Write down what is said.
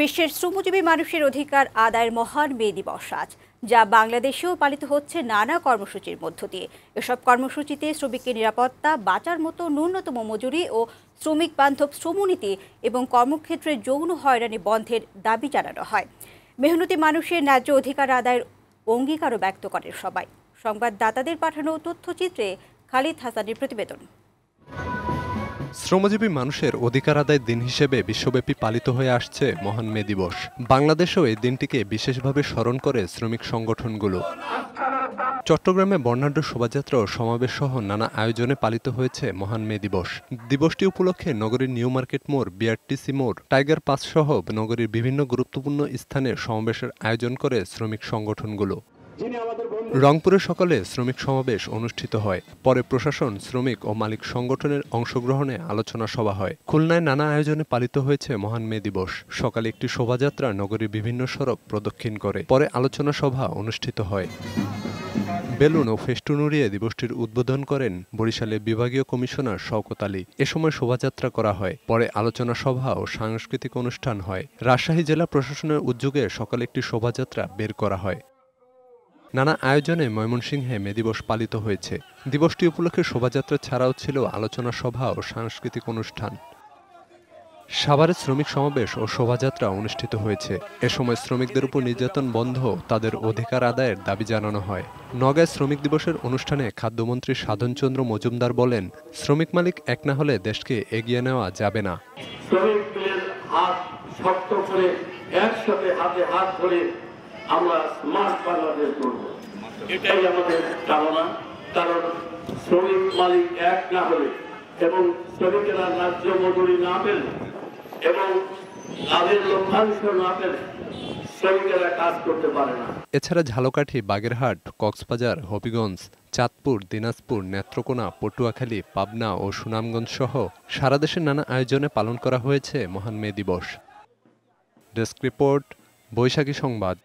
বিশ্বের শ্রমজীবী মানুষের অধিকার আদায়ের মহান মে দিবস আজ, যা বাংলাদেশেও পালিত হচ্ছে নানা কর্মসূচির মধ্য দিয়ে। এসব কর্মসূচিতে শ্রমিকের নিরাপত্তা, বাঁচার মতো ন্যূনতম মজুরি ও শ্রমিক বান্ধব শ্রমনীতি এবং কর্মক্ষেত্রে যৌন হয়রানি বন্ধের দাবি জানানো হয়। মেহনতি মানুষের ন্যায্য অধিকার আদায়ের অঙ্গীকারও ব্যক্ত করেন সবাই। সংবাদদাতাদের পাঠানো তথ্যচিত্রে খালিদ হাসানের প্রতিবেদন। শ্রমজীবী মানুষের অধিকার আদায়ের দিন হিসেবে বিশ্বব্যাপী পালিত হয়ে আসছে মহান মে দিবস। বাংলাদেশেও এই দিনটিকে বিশেষভাবে স্মরণ করে শ্রমিক সংগঠনগুলো। চট্টগ্রামে বর্ণাঢ্য শোভাযাত্রা ও সমাবেশ সহ নানা আয়োজনে পালিত হয়েছে মহান মে দিবস। দিবসটি উপলক্ষে নগরীর নিউ মার্কেট মোড়, বিআরটিসি মোড়, টাইগার পাস সহ নগরীর বিভিন্ন গুরুত্বপূর্ণ স্থানে সমাবেশের আয়োজন করে শ্রমিক সংগঠনগুলো। রংপুরে সকালে শ্রমিক সমাবেশ অনুষ্ঠিত হয়। পরে প্রশাসন, শ্রমিক ও মালিক সংগঠনের অংশগ্রহণে আলোচনা সভা হয়। খুলনায় নানা আয়োজনে পালিত হয়েছে মহান মে দিবস। সকালে একটি শোভাযাত্রা নগরীর বিভিন্ন সড়ক প্রদক্ষিণ করে। পরে আলোচনা সভা অনুষ্ঠিত হয়। বেলুন ও ফেস্টুন উড়িয়ে দিবসটির উদ্বোধন করেন বরিশালের বিভাগীয় কমিশনার শওকত আলী। এ সময় শোভাযাত্রা করা হয়। পরে আলোচনা সভা ও সাংস্কৃতিক অনুষ্ঠান হয়। রাজশাহী জেলা প্রশাসনের উদ্যোগে সকালে একটি শোভাযাত্রা বের করা হয়। নানা আয়োজনে ময়মনসিংহে মে দিবস পালিত হয়েছে। দিবসটি উপলক্ষে শোভাযাত্রা ছাড়াও ছিল আলোচনা সভা ও সাংস্কৃতিক অনুষ্ঠান। সাভারে শ্রমিক সমাবেশ ও শোভাযাত্রা অনুষ্ঠিত হয়েছে। এ সময় শ্রমিকদের উপর নির্যাতন বন্ধ, তাদের অধিকার আদায়ের দাবি জানানো হয়। নওগাঁয় শ্রমিক দিবসের অনুষ্ঠানে খাদ্যমন্ত্রী সাধনচন্দ্র মজুমদার বলেন, শ্রমিক মালিক এক না হলে দেশকে এগিয়ে নেওয়া যাবে না। শ্রমিকদের হাত শক্ত করে একসাথে হাতে হাত ধরে আমরা স্মার্ট বাংলাদেশ করব, এটাই আমাদের ধারণা। কারণ শ্রমিক মালিক এক না হলে এবং শ্রমিকেরা ন্যায্য মজুরি না পেলে এবং লাভের লভ্যাংশ না পেলে শ্রমিকেরা কাজ করতে পারে না। এছাড়া ঝালকাঠি, বাগেরহাট, কক্সবাজার, হবিগঞ্জ, চাঁদপুর, দিনাজপুর, নেত্রকোনা, পটুয়াখালী, পাবনা ও সুনামগঞ্জ সহ সারা দেশের নানা আয়োজনে পালন করা হয়েছে মহান মে দিবস। ডেস্ক রিপোর্ট, বৈশাখী সংবাদ।